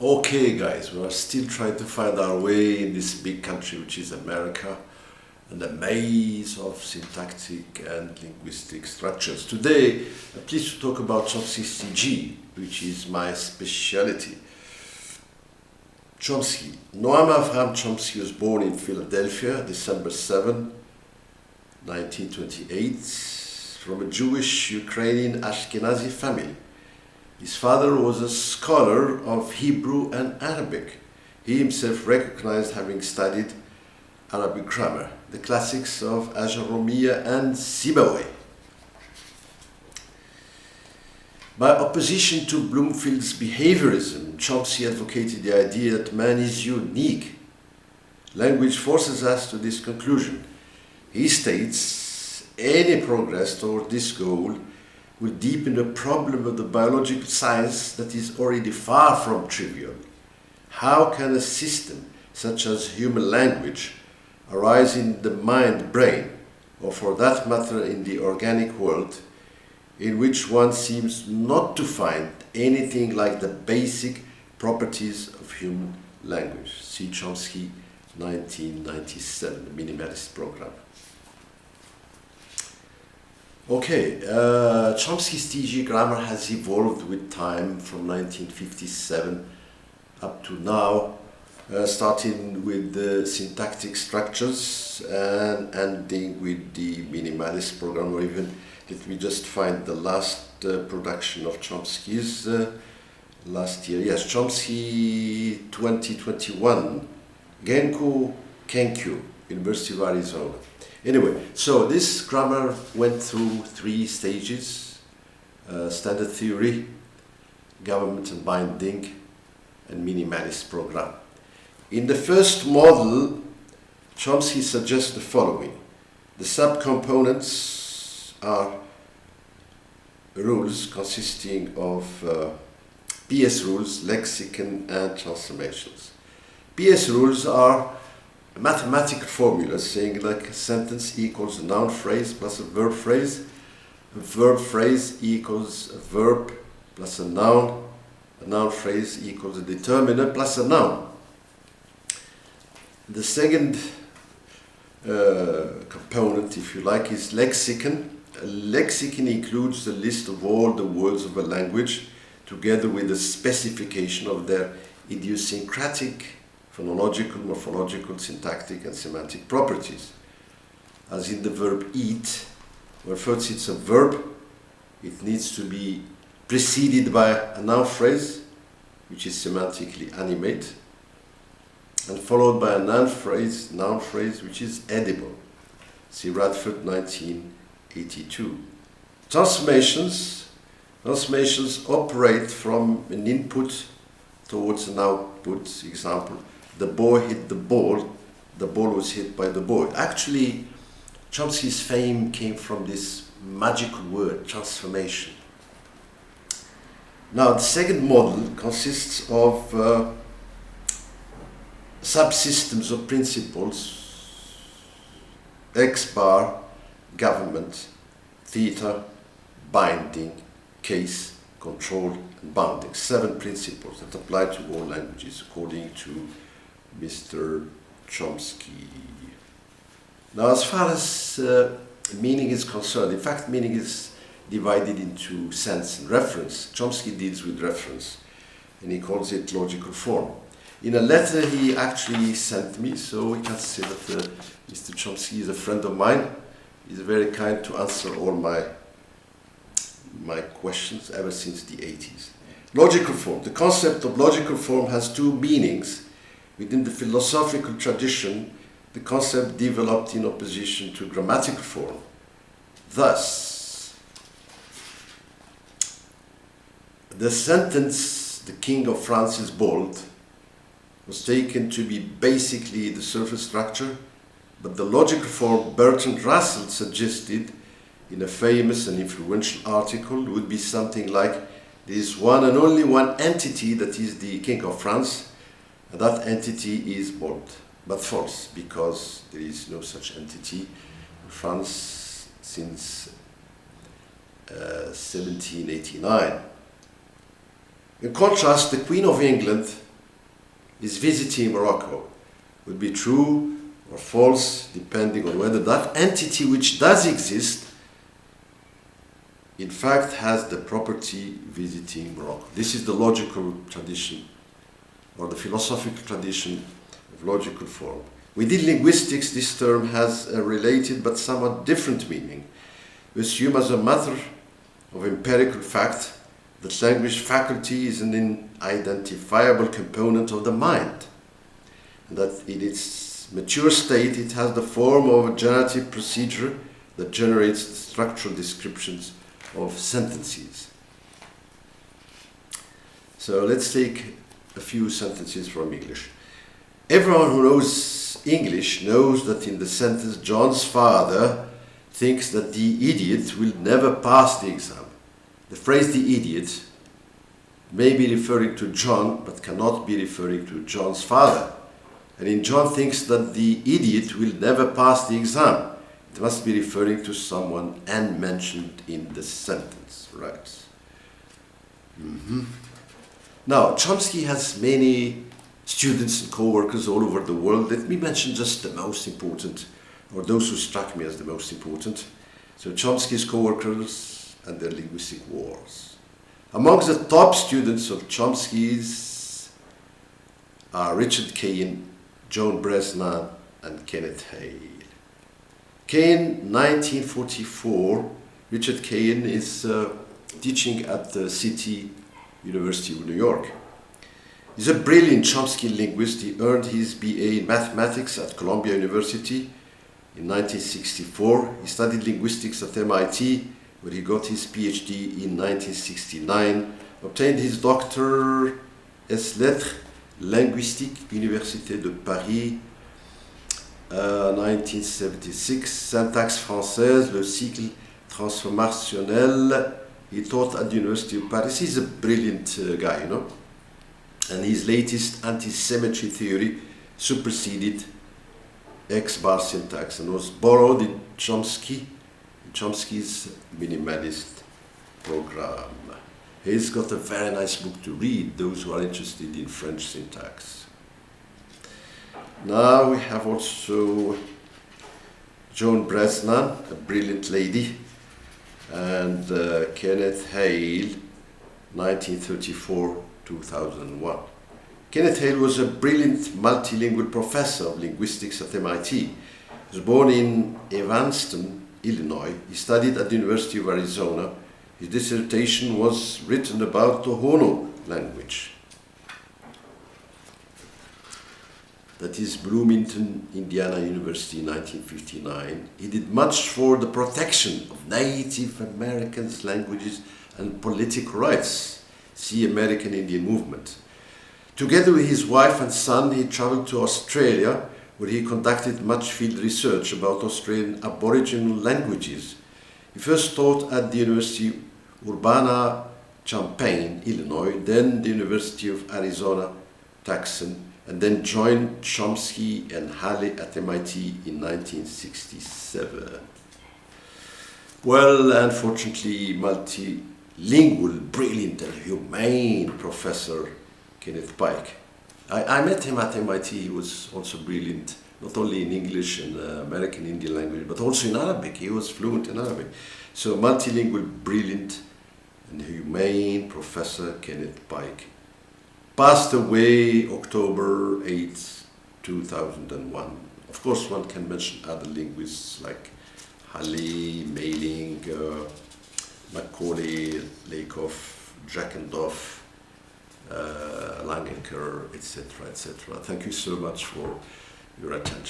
Okay, guys, we are still trying to find our way in this big country which is America and the maze of syntactic and linguistic structures. Today, I'm pleased to talk about Chomsky's TG, which is my specialty. Chomsky. Noam Avraham Chomsky was born in Philadelphia, December 7, 1928, from a Jewish Ukrainian Ashkenazi family. His father was a scholar of Hebrew and Arabic. He himself recognized having studied Arabic grammar, the classics of Ajaromia and Sibawayh. By opposition to Bloomfield's behaviorism, Chomsky advocated the idea that man is unique. Language forces us to this conclusion. He states, any progress toward this goal will deepen the problem of the biological science that is already far from trivial. How can a system such as human language arise in the mind-brain, or for that matter in the organic world, in which one seems not to find anything like the basic properties of human language? See Chomsky, 1997, the Minimalist Program. Okay, Chomsky's TG grammar has evolved with time from 1957 up to now, starting with the syntactic structures and ending with the Minimalist Program, or even, let me just find the last production of Chomsky's last year. Yes, Chomsky 2021, Genko Kenkyu, University of Arizona. Anyway, so this grammar went through three stages: standard theory, government and binding, and minimalist program. In the first model, Chomsky suggests the following. The subcomponents are rules consisting of PS rules, lexicon, and transformations. PS rules are mathematical formulas saying like a sentence equals a noun phrase plus a verb phrase equals a verb plus a noun phrase equals a determiner plus a noun. The second component, if you like, is lexicon. A lexicon includes a list of all the words of a language together with a specification of their idiosyncratic phonological, morphological, syntactic, and semantic properties. As in the verb eat, where first it's a verb, it needs to be preceded by a noun phrase, which is semantically animate, and followed by a noun phrase, which is edible. See Radford, 1982. Transformations operate from an input towards an output. Example, the boy hit the ball was hit by the boy. Actually, Chomsky's fame came from this magical word, transformation. Now, the second model consists of subsystems of principles: X bar, government, theta, binding, case, control, and bounding. 7 principles that apply to all languages, according to Mr. Chomsky. Now, as far as meaning is concerned, in fact, meaning is divided into sense and reference. Chomsky deals with reference, and he calls it logical form. In a letter he actually sent me, so we can say that Mr. Chomsky is a friend of mine. He's very kind to answer all my questions ever since the 80s. Logical form. The concept of logical form has 2 meanings. Within the philosophical tradition, the concept developed in opposition to grammatical form. Thus, the sentence, "The King of France is bald," was taken to be basically the surface structure, but the logical form Bertrand Russell suggested in a famous and influential article would be something like, there is one and only one entity that is the King of France, and that entity is bald. But false, because there is no such entity in France since 1789. In contrast, the Queen of England is visiting Morocco. Would be true or false, depending on whether that entity which does exist, in fact, has the property visiting Morocco. This is the logical tradition, or the philosophical tradition of logical form. Within linguistics, this term has a related but somewhat different meaning. We assume as a matter of empirical fact that language faculty is an identifiable component of the mind, and that in its mature state it has the form of a generative procedure that generates structural descriptions of sentences. So let's take a few sentences from English. Everyone who knows English knows that in the sentence John's father thinks that the idiot will never pass the exam. The phrase the idiot may be referring to John, but cannot be referring to John's father. And in John thinks that the idiot will never pass the exam, it must be referring to someone unmentioned in the sentence, right? Now, Chomsky has many students and co-workers all over the world. Let me mention just the most important, or those who struck me as the most important. So Chomsky's co-workers and their linguistic wars. Amongst the top students of Chomsky's are Richard Kayne, John Bresnan, and Kenneth Hale. Kayne, 1944, Richard Kayne is teaching at the City University of New York. He's a brilliant Chomsky linguist. He earned his BA in mathematics at Columbia University in 1964. He studied linguistics at MIT, where he got his PhD in 1969, obtained his Doctor ès lettres linguistique, Université de Paris, 1976, syntaxe française, le cycle transformationnel. He taught at the University of Paris. He's a brilliant guy, you know. And his latest anti-symmetry theory superseded X-bar syntax and was borrowed in Chomsky's minimalist program. He's got a very nice book to read, those who are interested in French syntax. Now we have also Joan Bresnan, a brilliant lady, and Kenneth Hale, 1934-2001. Kenneth Hale was a brilliant multilingual professor of linguistics at MIT. He was born in Evanston, Illinois. He studied at the University of Arizona. His dissertation was written about the Hono language. That is Bloomington, Indiana University, 1959. He did much for the protection of Native Americans' languages and political rights. See American Indian Movement. Together with his wife and son, he traveled to Australia, where he conducted much field research about Australian Aboriginal languages. He first taught at the University Urbana-Champaign, Illinois, then the University of Arizona, Tucson, and then joined Chomsky and Hale at MIT in 1967. Well, unfortunately, multilingual, brilliant and humane professor Kenneth Pike. I met him at MIT. He was also brilliant, not only in English and American Indian language, but also in Arabic. He was fluent in Arabic. So multilingual, brilliant and humane professor Kenneth Pike passed away October 8th, 2001. Of course, one can mention other linguists like Hale, Mailing, Macaulay, Lakoff, Jackendoff, Langenker, etc., etc. Thank you so much for your attention.